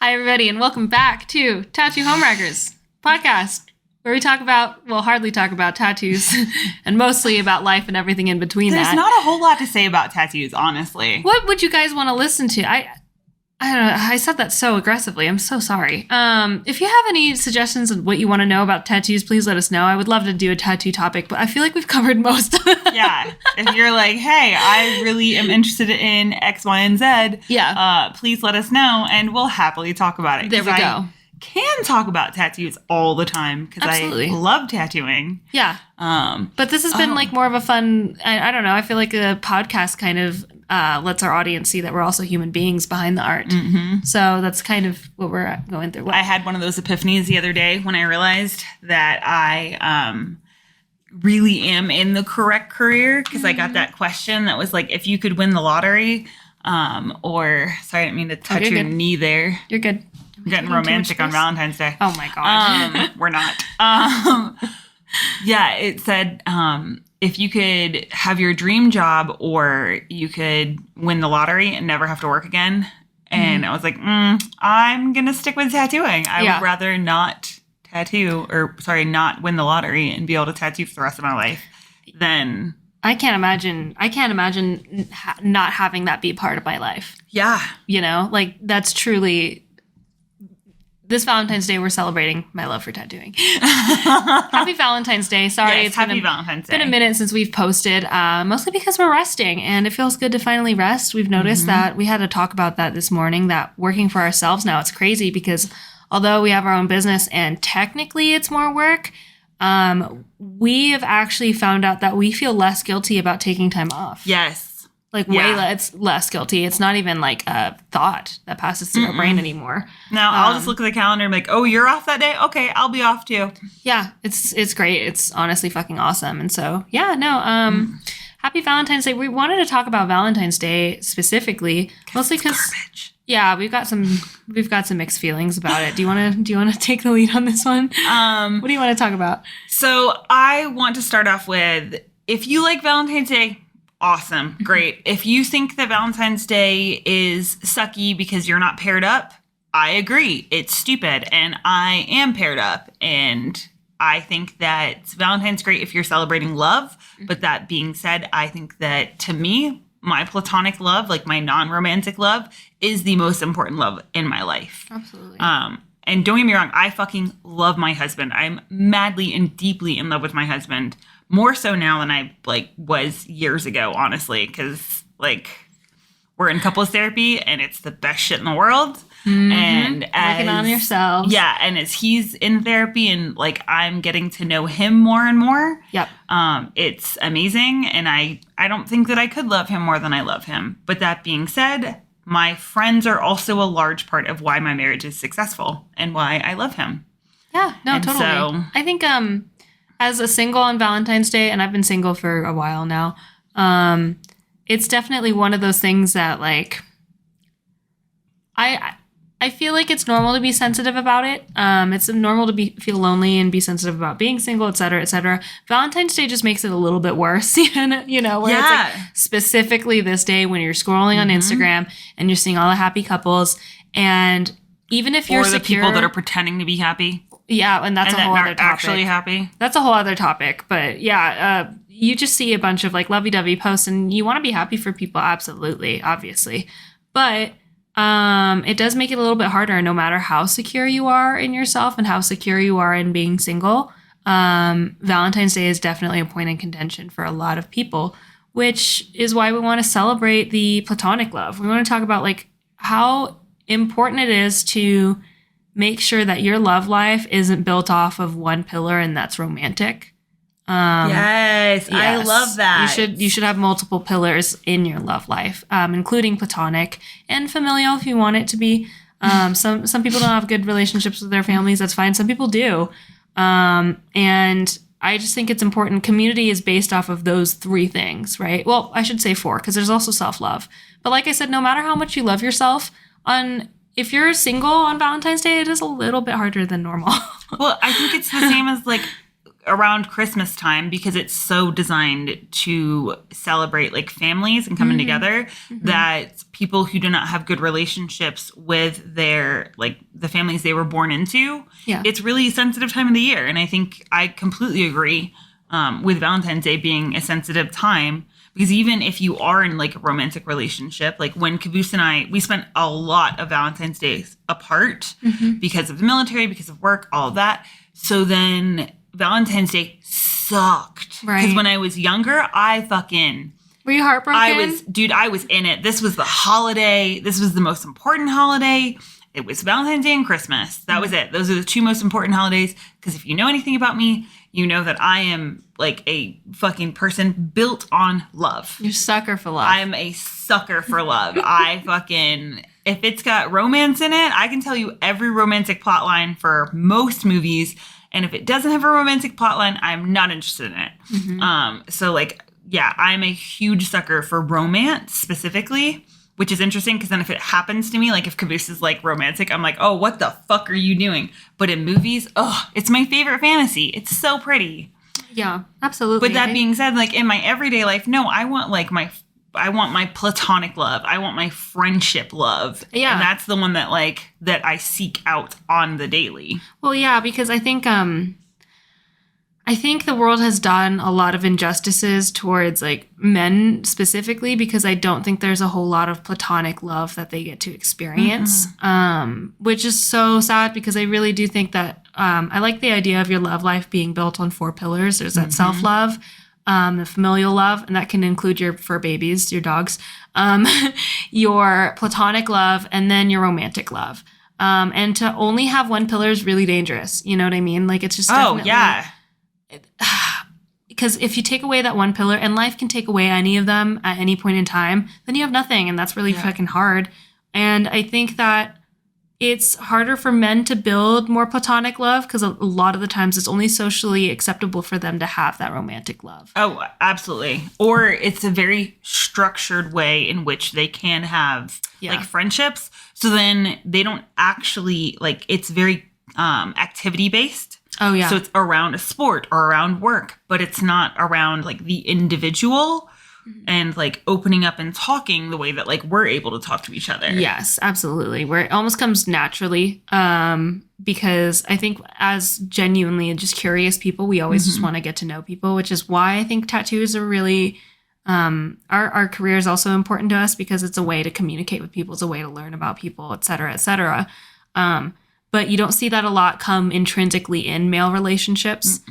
Hi, everybody, and welcome back to Tattoo Homewreckers podcast, where we hardly talk about tattoos, and mostly about life and everything in between. There's not a whole lot to say about tattoos, honestly. What would you guys want to listen to? I don't know. I said that so aggressively. I'm so sorry. If you have any suggestions of what you want to know about tattoos, please let us know. I would love to do a tattoo topic, but I feel like we've covered most of it. Yeah. If you're like, hey, I really am interested in X, Y, and Z, please let us know, and we'll happily talk about it. There we go. I can talk about tattoos all the time because I love tattooing. Yeah. But this has been like more of a fun, I don't know, I feel like a podcast kind of lets our audience see that we're also human beings behind the art. Mm-hmm. So that's kind of what we're going through. I had one of those epiphanies the other day when I realized that I really am in the correct career because I got that question that was like, if you could win the lottery, sorry, I didn't mean to touch your knee there. You're good. I'm getting romantic on Valentine's Day. Oh my God. We're not. Yeah, it said, if you could have your dream job or you could win the lottery and never have to work again. And I was like, I'm going to stick with tattooing. I would rather not not win the lottery and be able to tattoo for the rest of my life than... I can't imagine not having that be part of my life. Yeah. You know, like that's truly... This Valentine's Day, we're celebrating my love for tattooing. Happy Valentine's Day. Sorry, yes, Valentine's Day. Been a minute since we've posted, mostly because we're resting, and it feels good to finally rest. We've noticed that we had to talk about that this morning, that working for ourselves now, it's crazy because although we have our own business and technically it's more work, we have actually found out that we feel less guilty about taking time off. Yes. Like way less guilty. It's not even like a thought that passes through our brain anymore. Now I'll just look at the calendar and be like, oh, you're off that day? Okay, I'll be off too. Yeah, it's great. It's honestly fucking awesome. And so, happy Valentine's Day. We wanted to talk about Valentine's Day specifically, mostly because we've got some mixed feelings about it. Do you want to take the lead on this one? What do you want to talk about? So I want to start off with, if you like Valentine's Day, awesome. Great. If you think that Valentine's Day is sucky because you're not paired up, I agree. It's stupid. And I am paired up. And I think that Valentine's great if you're celebrating love. But that being said, I think that to me, my platonic love, like my non-romantic love, is the most important love in my life. Absolutely. And don't get me wrong, I fucking love my husband. I'm madly and deeply in love with my husband. More so now than I was years ago, honestly, because we're in couples therapy and it's the best shit in the world. Mm-hmm. And working on yourself, and as he's in therapy and I'm getting to know him more and more, it's amazing. And I don't think that I could love him more than I love him. But that being said, my friends are also a large part of why my marriage is successful and why I love him. Yeah, no, and totally. So, I think as a single on Valentine's Day, and I've been single for a while now, it's definitely one of those things that I feel like it's normal to be sensitive about it. It's normal to feel lonely and be sensitive about being single, et cetera, et cetera. Valentine's Day just makes it a little bit worse, where it's specifically this day when you're scrolling on Instagram and you're seeing all the happy couples, and even if you're the people that are pretending to be happy. Yeah, and that's a whole other topic. Actually happy. That's a whole other topic. But you just see a bunch of lovey-dovey posts and you want to be happy for people. Absolutely, obviously. But it does make it a little bit harder no matter how secure you are in yourself and how secure you are in being single. Valentine's Day is definitely a point in contention for a lot of people, which is why we want to celebrate the platonic love. We want to talk about how important it is to make sure that your love life isn't built off of one pillar, and that's romantic. Yes, I love that. You should have multiple pillars in your love life, including platonic and familial if you want it to be. Some people don't have good relationships with their families. That's fine. Some people do. And I just think it's important. Community is based off of those three things, right? Well, I should say four, because there's also self-love. But like I said, no matter how much you love yourself, if you're single on Valentine's Day, it is a little bit harder than normal. Well, I think it's the same as around Christmas time, because it's so designed to celebrate like families and coming together, that people who do not have good relationships with their like the families they were born into, it's really a sensitive time of the year. And I think I completely agree with Valentine's Day being a sensitive time, because even if you are in like a romantic relationship, like when Caboose and I, we spent a lot of Valentine's days apart because of the military, because of work, all of that. So then Valentine's Day sucked. Because when I was younger, Were you heartbroken? I was in it. This was the holiday. This was the most important holiday. It was Valentine's Day and Christmas. That was it. Those are the two most important holidays. Because if you know anything about me, you know that I am like a fucking person built on love. You're a sucker for love. I'm a sucker for love. If it's got romance in it, I can tell you every romantic plotline for most movies. And if it doesn't have a romantic plotline, I'm not interested in it. So like, yeah, I'm a huge sucker for romance specifically, which is interesting because then if it happens to me, like if Caboose is like romantic, I'm like, oh, what the fuck are you doing? But in movies, it's my favorite fantasy. It's so pretty. Yeah, absolutely. But that being said, like in my everyday life, no, I want my platonic love. I want my friendship love. Yeah. And that's the one that I seek out on the daily. Well, yeah, because I think the world has done a lot of injustices towards like men specifically, because I don't think there's a whole lot of platonic love that they get to experience, which is so sad, because I really do think that I like the idea of your love life being built on 4 pillars. There's that self-love, the familial love, and that can include your fur babies, your dogs, your platonic love, and then your romantic love. And to only have one pillar is really dangerous. You know what I mean? Like it's just definitely... yeah. Because if you take away that one pillar, and life can take away any of them at any point in time, then you have nothing, and that's really fucking hard. And I think that it's harder for men to build more platonic love, because a lot of the times it's only socially acceptable for them to have that romantic love. Oh, absolutely. Or it's a very structured way in which they can have like friendships. So then they don't actually it's very activity based. Oh, yeah. So it's around a sport or around work, but it's not around like the individual and like opening up and talking the way that like we're able to talk to each other. Yes, absolutely. Where it almost comes naturally, because I think as genuinely and just curious people, we always just want to get to know people, which is why I think tattoos are really, our career is also important to us, because it's a way to communicate with people. It's a way to learn about people, et cetera, et cetera. But you don't see that a lot come intrinsically in male relationships,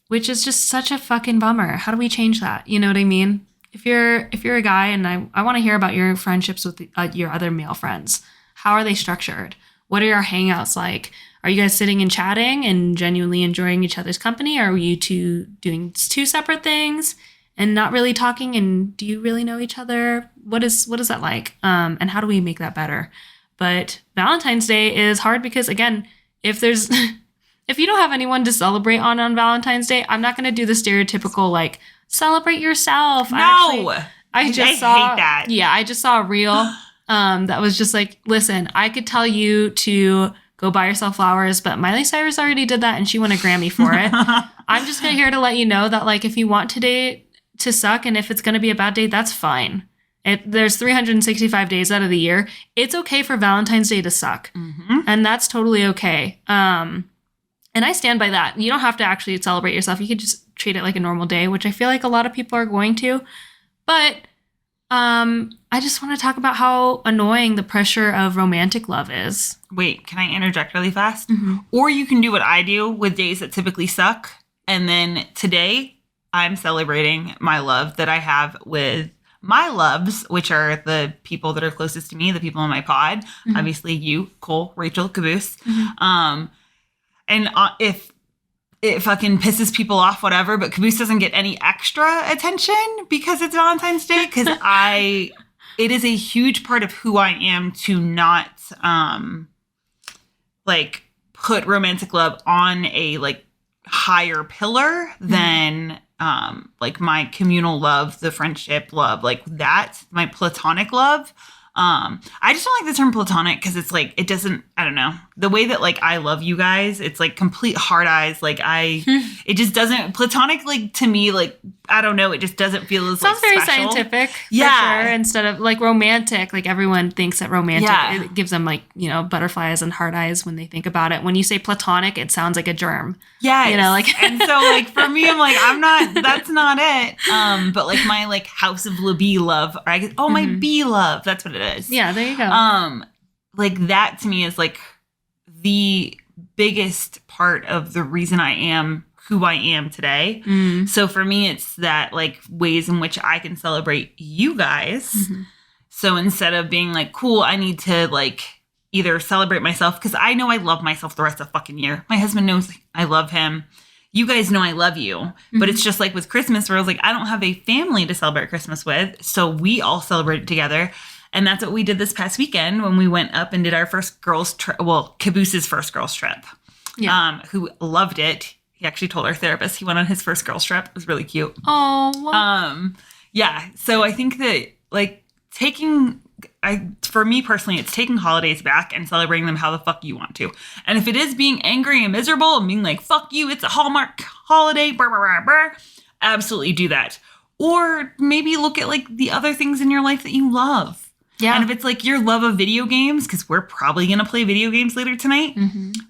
which is just such a fucking bummer. How do we change that? You know what I mean? If you're a guy, and I want to hear about your friendships with your other male friends. How are they structured? What are your hangouts like? Are you guys sitting and chatting and genuinely enjoying each other's company? Or are you two doing 2 separate things and not really talking? And do you really know each other? What is that like? And how do we make that better? But Valentine's Day is hard because, again, if you don't have anyone to celebrate on Valentine's Day, I'm not going to do the stereotypical, like, celebrate yourself. No! I hate that. Yeah, I just saw a reel that was just like, listen, I could tell you to go buy yourself flowers, but Miley Cyrus already did that and she won a Grammy for it. I'm just here to let you know that, like, if you want today to suck and if it's going to be a bad day, that's fine. There's 365 days out of the year. It's okay for Valentine's Day to suck. And that's totally okay. And I stand by that. You don't have to actually celebrate yourself. You could just treat it like a normal day, which I feel like a lot of people are going to. But I just want to talk about how annoying the pressure of romantic love is. Wait, can I interject really fast? Or you can do what I do with days that typically suck. And then today, I'm celebrating my love that I have with my loves, which are the people that are closest to me, the people on my pod. Obviously, you, Cole, Rachel, Caboose. And if it fucking pisses people off, whatever, but Caboose doesn't get any extra attention because it's Valentine's Day, because it is a huge part of who I am to not put romantic love on a higher pillar than my communal love, the friendship love, like that, my platonic love. I just don't like the term platonic because it's like, it doesn't, I don't know. The way that like I love you guys, it's like complete hard eyes. Like it just doesn't, platonic, like to me, like, I don't know. It just doesn't feel as Sounds like very special. scientific. Yeah. For sure. Instead of like romantic, like everyone thinks that romantic, Yeah. it gives them like, you know, butterflies and hard eyes when they think about it. When you say platonic, it sounds like a germ. Yeah. You know, like, and so like for me, I'm like, that's not it. But like my like house of bee love, or I guess, my bee love, that's what it is. Yeah, there you go. Like that to me is like the biggest part of the reason I am who I am today. So for me, it's that like ways in which I can celebrate you guys. So instead of being like, cool, I need to like either celebrate myself, because I know I love myself the rest of the fucking year. My husband knows I love him. You guys know I love you. But it's just like with Christmas, where I was like, I don't have a family to celebrate Christmas with. So we all celebrate it together. And that's what we did this past weekend when we went up and did our first girls' trip. Well, Caboose's first girls' trip. Yeah. Who loved it. He actually told our therapist he went on his first girls' trip. It was really cute. Oh. Yeah. So I think that like for me personally, it's taking holidays back and celebrating them how the fuck you want to. And if it is being angry and miserable and being like, fuck you, it's a Hallmark holiday, brr, brr, brr, brr, absolutely do that. Or maybe look at like the other things in your life that you love. Yeah. And if it's like your love of video games, because we're probably going to play video games later tonight,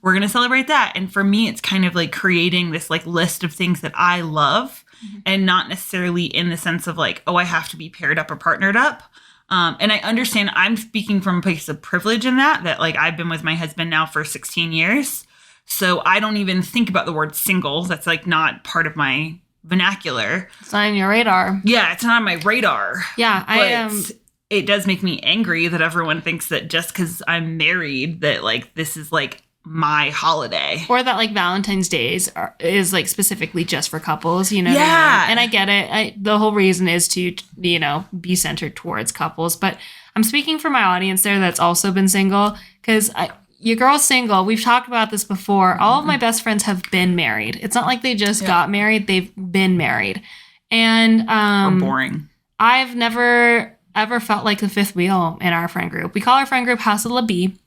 we're going to celebrate that. And for me, it's kind of like creating this like list of things that I love and not necessarily in the sense of like, oh, I have to be paired up or partnered up. And I understand I'm speaking from a place of privilege in that like I've been with my husband now for 16 years. So I don't even think about the word single. That's like not part of my vernacular. It's not on your radar. Yeah, it's not on my radar. Yeah, but it does make me angry that everyone thinks that just because I'm married that like this is like my holiday. Or that like Valentine's Day is like specifically just for couples, you know? Yeah. What I mean? And I get it. The whole reason is to, you know, be centered towards couples. But I'm speaking for my audience there that's also been single, because your girl's single. We've talked about this before. All of my best friends have been married. It's not like they just got married. They've been married. And or boring. I've never ever felt like the fifth wheel in our friend group. We call our friend group House of La Bee.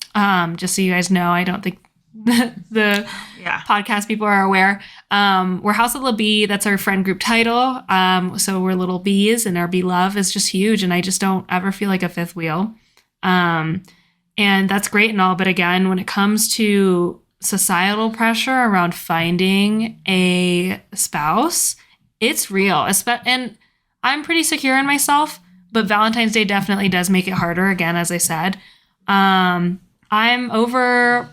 Just so you guys know, I don't think the podcast people are aware. We're House of La Bee. That's our friend group title. So we're little bees, and our bee love is just huge. And I just don't ever feel like a fifth wheel. And that's great and all. But again, when it comes to societal pressure around finding a spouse, it's real. And I'm pretty secure in myself, but Valentine's Day definitely does make it harder. Again, as I said, I'm over,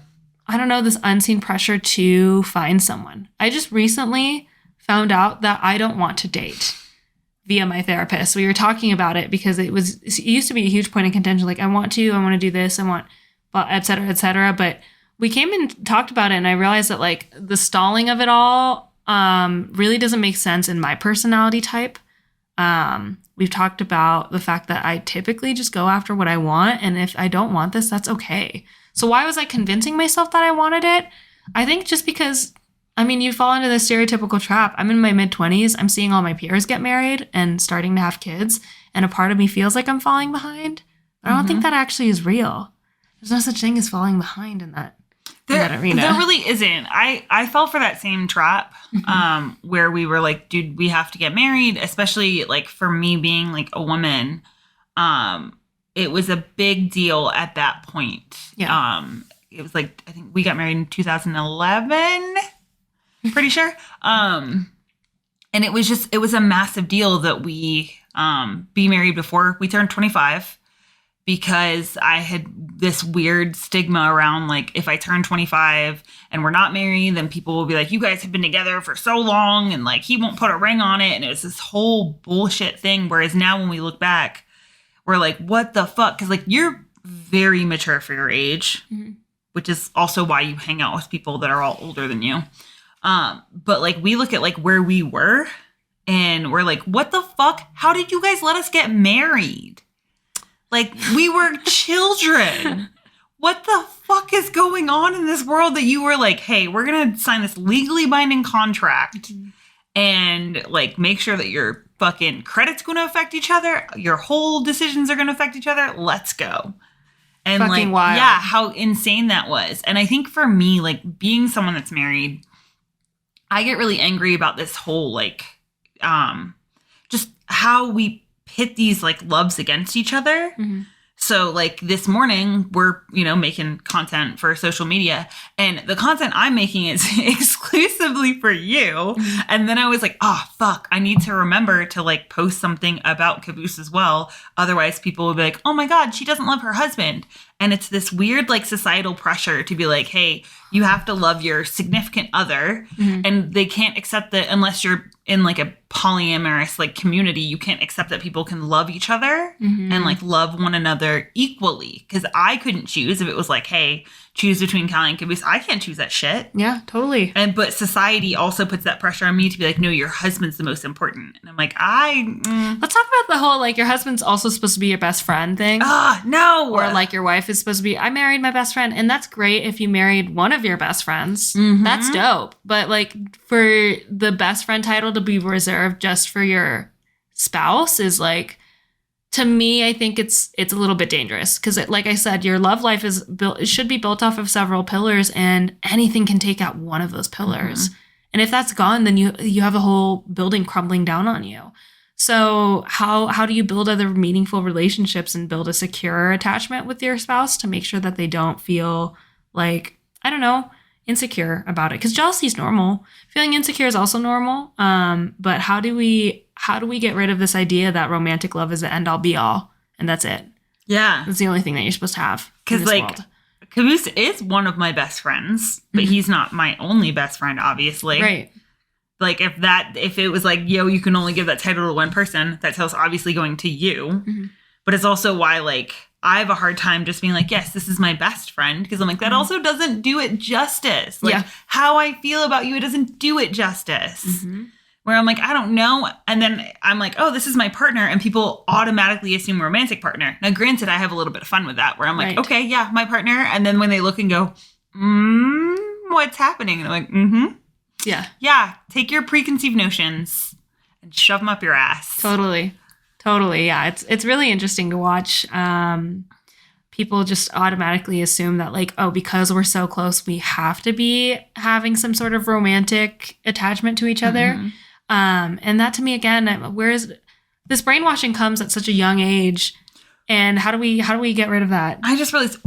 I don't know, this unseen pressure to find someone. I just recently found out that I don't want to date via my therapist. We were talking about it because it used to be a huge point of contention. Like, I want to do this, et cetera, et cetera. But we came and talked about it, and I realized that like the stalling of it all really doesn't make sense in my personality type. We've talked about the fact that I typically just go after what I want. And if I don't want this, that's okay. So why was I convincing myself that I wanted it? I think just because, I mean, you fall into the stereotypical trap. I'm in my mid-20s. I'm seeing all my peers get married and starting to have kids. And a part of me feels like I'm falling behind. But I don't think that actually is real. There's no such thing as falling behind in that arena. There really isn't. I fell for that same trap where we were like, dude, we have to get married, especially like for me being like a woman. It was a big deal at that point. Yeah. It was like, I think we got married in 2011, pretty sure. And it was a massive deal that we be married before we turned 25. Because I had this weird stigma around, like, if I turn 25 and we're not married, then people will be like, you guys have been together for so long, and, like, he won't put a ring on it. And it was this whole bullshit thing. Whereas now when we look back, we're like, what the fuck? Because, like, you're very mature for your age, which is also why you hang out with people that are all older than you. But, like, we look at, like, where we were, and we're like, what the fuck? How did you guys let us get married? Like, we were children. What the fuck is going on in this world that you were like, hey, we're going to sign this legally binding contract and, like, make sure that you're fucking credit's going to affect each other. Your whole decisions are going to affect each other. Let's go. And Fucking like, wild. yeah, how insane that was. And I think for me, like being someone that's married, I get really angry about this whole like, just how we pit these like loves against each other. Mm-hmm. So like this morning we're, making content for social media, and the content I'm making is exclusively for you. Mm-hmm. And then I was like, oh fuck, I need to remember to like post something about Caboose as well. Otherwise people will be like, oh my God, she doesn't love her husband. And it's this weird like societal pressure to be like, hey, you have to love your significant other. Mm-hmm. And they can't accept that unless you're in like a polyamorous like community. You can't accept that people can love each other and like love one another equally. Because I couldn't choose if it was like, hey, choose between Callie and Caboose. I can't choose that shit. Yeah, totally. But society also puts that pressure on me to be like, no, your husband's the most important. And I'm like, Let's talk about the whole like your husband's also supposed to be your best friend thing. No. Or like your wife is supposed to be, I married my best friend. And that's great if you married one of your best friends. Mm-hmm. That's dope. But like for the best friend title to be reserved just for your spouse is like, to me, I think it's a little bit dangerous because, like I said, your love life is built. It should be built off of several pillars, and anything can take out one of those pillars. Mm-hmm. And if that's gone, then you have a whole building crumbling down on you. So how do you build other meaningful relationships and build a secure attachment with your spouse to make sure that they don't feel like, I don't know, insecure about it? Because jealousy is normal. Feeling insecure is also normal. But how do we get rid of this idea that romantic love is the end all be all and that's it? Yeah. That's the only thing that you're supposed to have. Because like Caboose is one of my best friends, but he's not my only best friend, obviously. Right. Like if it was like, yo, you can only give that title to one person, that title's obviously going to you. Mm-hmm. But it's also why like I have a hard time just being like, yes, this is my best friend. Because I'm like, that also doesn't do it justice. Like how I feel about you, it doesn't do it justice. Mm-hmm. Where I'm like, I don't know. And then I'm like, oh, this is my partner. And people automatically assume romantic partner. Now, granted, I have a little bit of fun with that where I'm like, okay, yeah, my partner. And then when they look and go, what's happening? And I'm like, yeah. Yeah. Take your preconceived notions and shove them up your ass. Totally. Yeah. It's really interesting to watch. People just automatically assume that like, oh, because we're so close, we have to be having some sort of romantic attachment to each other. Mm-hmm. And that to me, again, whereas this brainwashing comes at such a young age, and how do we get rid of that? I just realized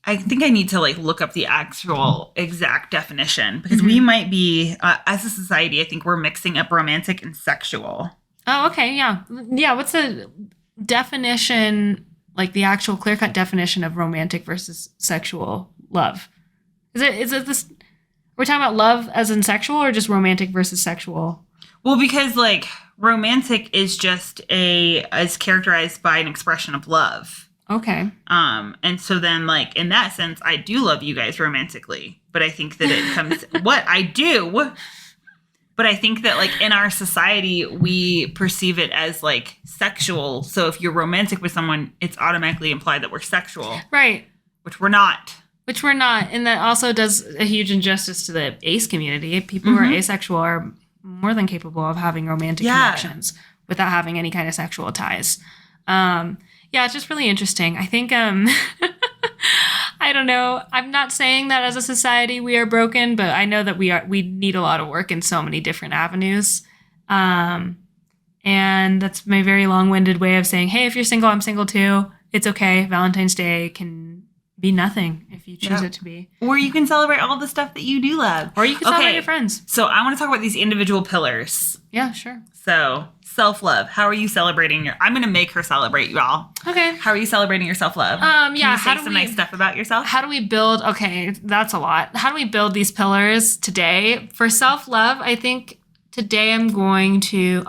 I think I need to like look up the actual exact definition because we might be, as a society, I think we're mixing up romantic and sexual. Oh, okay. Yeah. Yeah. What's the definition, like the actual clear-cut definition of romantic versus sexual love? Is it this? We're talking about love as in sexual or just romantic versus sexual? Well, because like romantic is just is characterized by an expression of love. Okay. And so then like in that sense, I do love you guys romantically, but I think that it comes what I do. But I think that like in our society, we perceive it as like sexual. So if you're romantic with someone, it's automatically implied that we're sexual. Right. Which we're not. And that also does a huge injustice to the ace community. People who are asexual are more than capable of having romantic connections without having any kind of sexual ties. It's just really interesting. I think, I don't know. I'm not saying that as a society we are broken, but I know that we need a lot of work in so many different avenues. And that's my very long-winded way of saying, hey, if you're single, I'm single too. It's okay. Valentine's Day can be nothing if you choose it to be. Or you can celebrate all the stuff that you do love. Or you can celebrate your friends. So I want to talk about these individual pillars. Yeah, sure. So self-love. How are you celebrating I'm going to make her celebrate you all. Okay. How are you celebrating your self-love? Can you say some nice stuff about yourself? How do we build, okay, that's a lot. How do we build these pillars today? For self-love, I think today I'm going to,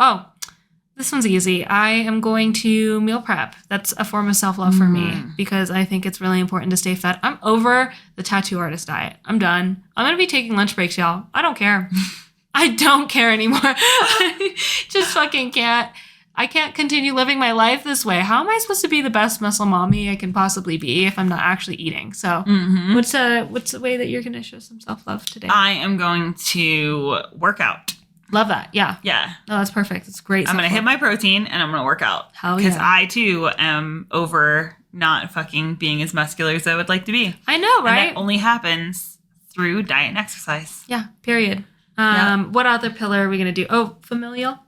this one's easy. I am going to meal prep. That's a form of self-love for me because I think it's really important to stay fed. I'm over the tattoo artist diet. I'm done. I'm going to be taking lunch breaks, y'all. I don't care. I don't care anymore. I just fucking can't. I can't continue living my life this way. How am I supposed to be the best muscle mommy I can possibly be if I'm not actually eating? So what's a way that you're going to show some self-love today? I am going to work out. Love that. Yeah. Yeah. No, that's perfect. It's great. I'm going to hit my protein and I'm going to work out. Hell Because yeah. I, too, am over not fucking being as muscular as I would like to be. I know, right? And that only happens through diet and exercise. Yeah, period. What other pillar are we going to do? Oh, familial?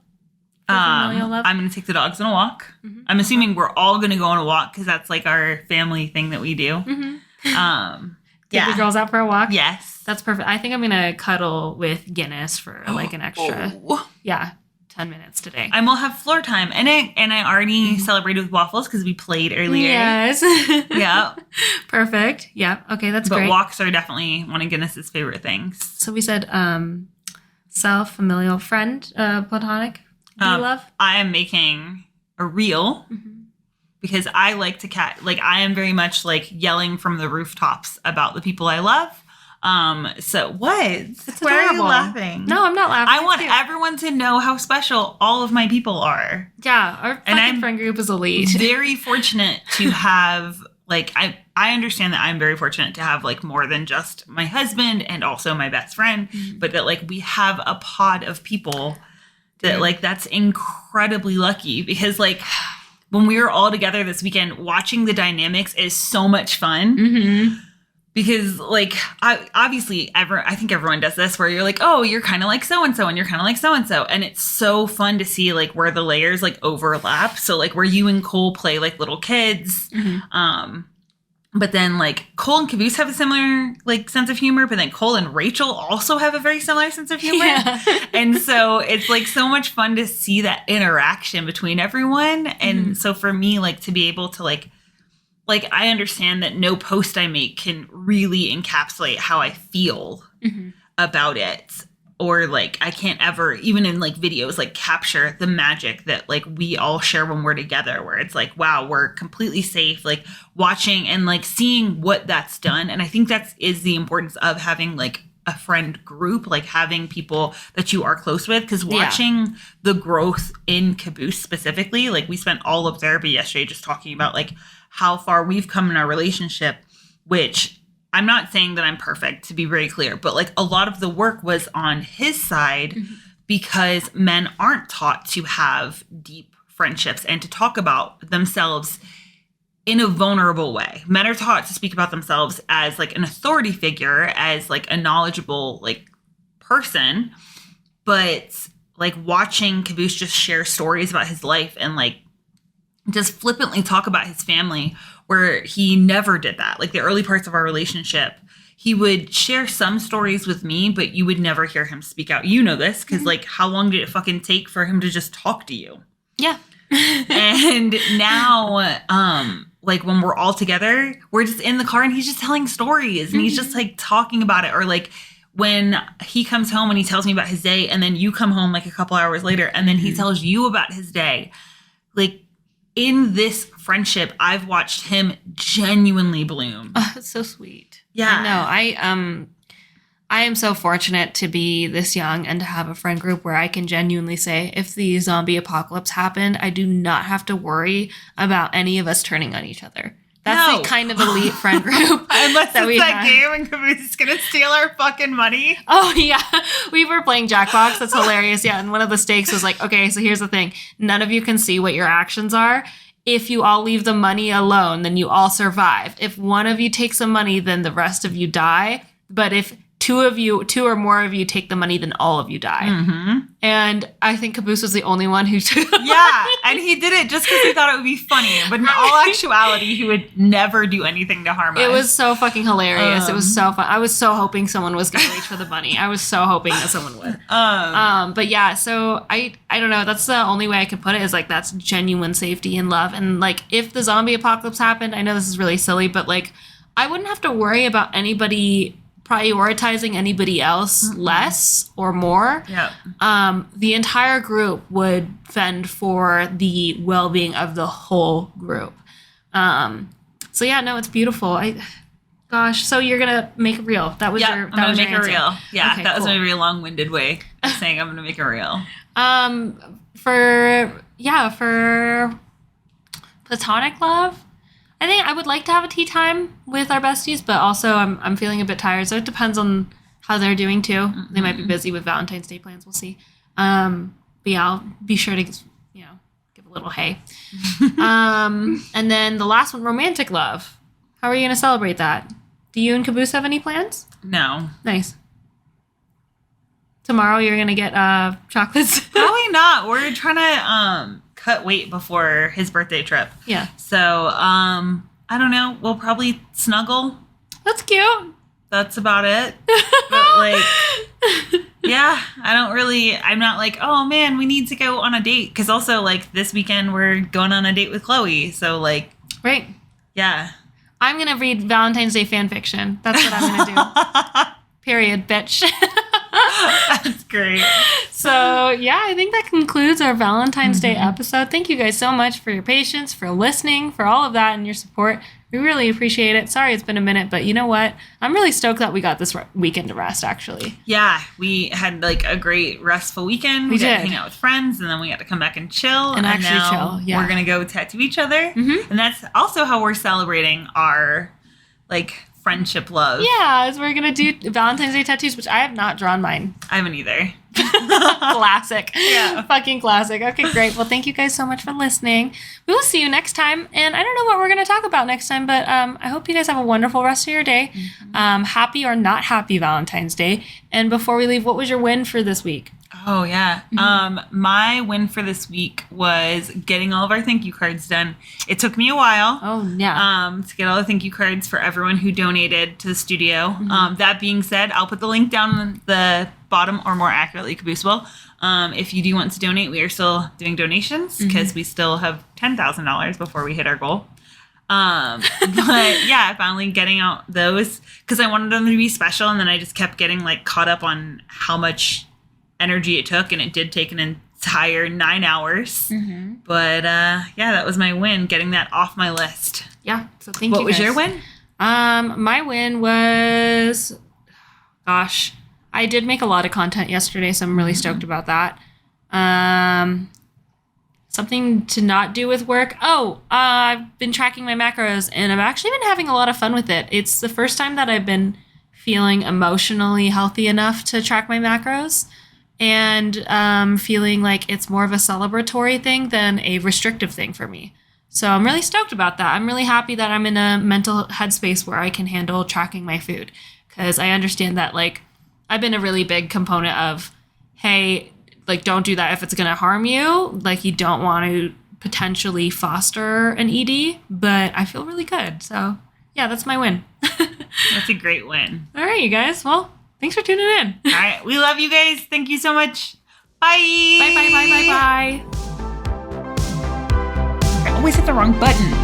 Familial love? I'm going to take the dogs on a walk. Mm-hmm. I'm assuming we're all going to go on a walk because that's like our family thing that we do. Mm-hmm. Take the girls out for a walk? Yes. That's perfect. I think I'm going to cuddle with Guinness for like an extra, 10 minutes today. I will have floor time. And I already celebrated with waffles because we played earlier. Yes. Yeah. Perfect. Yeah. Okay, that's great. But walks are definitely one of Guinness's favorite things. So we said self, familial, friend, platonic. Do you love? I am making a reel because I like to I am very much like yelling from the rooftops about the people I love. So what? It's Why are you adorable. laughing? No, I'm not laughing. I want It's cute. everyone to know how special all of my people are. Yeah, our fucking friend group is elite. Very fortunate to have I understand that I'm very fortunate to have like more than just my husband and also my best friend, but that like we have a pod of people that like that's incredibly lucky because like when we were all together this weekend, watching the dynamics is so much fun. Because like I think everyone does this where you're like, oh, you're kind of like so and so and you're kind of like so and so, and it's so fun to see like where the layers like overlap. So like where you and Cole play like little kids, but then like Cole and Caboose have a similar like sense of humor, but then Cole and Rachel also have a very similar sense of humor, and so it's like so much fun to see that interaction between everyone. And so for me, like to be able to like I understand that no post I make can really encapsulate how I feel about it. Or like I can't ever, even in like videos, like capture the magic that like we all share when we're together, where it's like, wow, we're completely safe, like watching and like seeing what that's done. And I think that is the importance of having like a friend group, like having people that you are close with, because watching the growth in Caboose specifically, like we spent all of therapy yesterday just talking about like how far we've come in our relationship, which I'm not saying that I'm perfect, to be very clear, but like a lot of the work was on his side because men aren't taught to have deep friendships and to talk about themselves in a vulnerable way. Men are taught to speak about themselves as like an authority figure, as like a knowledgeable like person, but like watching Caboose just share stories about his life and like just flippantly talk about his family where he never did that. Like the early parts of our relationship, he would share some stories with me, but you would never hear him speak out. You know this, because like how long did it fucking take for him to just talk to you? Yeah. And now, like when we're all together, we're just in the car and he's just telling stories and he's just like talking about it. Or like when he comes home and he tells me about his day, and then you come home like a couple hours later and then he tells you about his day. Like, in this friendship, I've watched him genuinely bloom. Oh, it's so sweet. Yeah. I know. I am so fortunate to be this young and to have a friend group where I can genuinely say, if the zombie apocalypse happened, I do not have to worry about any of us turning on each other. That's the kind of elite friend group. Unless that it's that game and Caboose is going to steal our fucking money. Oh, yeah. We were playing Jackbox. That's hilarious. Yeah. And one of the stakes was like, okay, so here's the thing. None of you can see what your actions are. If you all leave the money alone, then you all survive. If one of you takes the money, then the rest of you die. But if two or more of you take the money, then all of you die. And I think Caboose was the only one who took the money. And he did it just because he thought it would be funny. But in all actuality, he would never do anything to harm us. It was so fucking hilarious. It was so fun. I was so hoping someone was going to reach for the money. I was so hoping that someone would. But yeah, so I don't know. That's the only way I could put it, is like that's genuine safety and love. And like if the zombie apocalypse happened, I know this is really silly, but like I wouldn't have to worry about anybody prioritizing anybody else less or more. The entire group would fend for the well-being of the whole group. So yeah, no, it's beautiful. Gosh, so you're gonna make a reel. That was I'm gonna make a reel. Yeah, okay, that was cool. a very long-winded way of saying I'm gonna make a reel. For platonic love, I think I would like to have a tea time with our besties, but also I'm feeling a bit tired, so it depends on how they're doing too. They might be busy with Valentine's Day plans. We'll see. But yeah, I'll be sure to, give a little hey. And then the last one, romantic love. How are you going to celebrate that? Do you and Caboose have any plans? No. Nice. Tomorrow you're going to get chocolates? Probably not. We're trying to cut weight before his birthday trip. Yeah. So, I don't know. We'll probably snuggle. That's cute. That's about it. But, like, yeah, I'm not like, oh, man, we need to go on a date. Because also, like, this weekend we're going on a date with Chloe. So, like. Right. Yeah. I'm going to read Valentine's Day fan fiction. That's what I'm going to do. Period, bitch. That's great. So, yeah, I think that concludes our Valentine's Day episode. Thank you guys so much for your patience, for listening, for all of that and your support. We really appreciate it. Sorry it's been a minute, but you know what? I'm really stoked that we got this weekend to rest, actually. Yeah, we had like a great restful weekend. We got to hang out with friends, and then we got to come back and chill. And actually chill, yeah. We're going to go tattoo each other. Mm-hmm. And that's also how we're celebrating our, like, friendship love. Yeah, as we're going to do Valentine's Day tattoos, which I have not drawn mine. I haven't either. Classic. Yeah. Fucking classic. Okay, great. Well, thank you guys so much for listening. We will see you next time. And I don't know what we're going to talk about next time, but I hope you guys have a wonderful rest of your day. Mm-hmm. Happy or not happy Valentine's Day. And before we leave, what was your win for this week? Oh, yeah. Mm-hmm. My win for this week was getting all of our thank you cards done. It took me a while. Oh, yeah. To get all the thank you cards for everyone who donated to the studio. Mm-hmm. That being said, I'll put the link down in the bottom, or more accurately, Caboose will. If you do want to donate, we are still doing donations because we still have $10,000 before we hit our goal. But yeah, finally getting out those because I wanted them to be special, and then I just kept getting like caught up on how much energy it took, and it did take an entire 9 hours. Mm-hmm. But yeah, that was my win, getting that off my list. Yeah. So thank you. What was your win? My win was, gosh, I did make a lot of content yesterday, so I'm really stoked about that. Something to not do with work. Oh, I've been tracking my macros, and I've actually been having a lot of fun with it. It's the first time that I've been feeling emotionally healthy enough to track my macros, and feeling like it's more of a celebratory thing than a restrictive thing for me. So I'm really stoked about that. I'm really happy that I'm in a mental headspace where I can handle tracking my food, because I understand that, like, I've been a really big component of, hey, like, don't do that if it's going to harm you. Like, you don't want to potentially foster an ED, but I feel really good. So, yeah, that's my win. That's a great win. All right, you guys. Well, thanks for tuning in. All right. We love you guys. Thank you so much. Bye. Bye, bye, bye, bye, bye. I always hit the wrong button.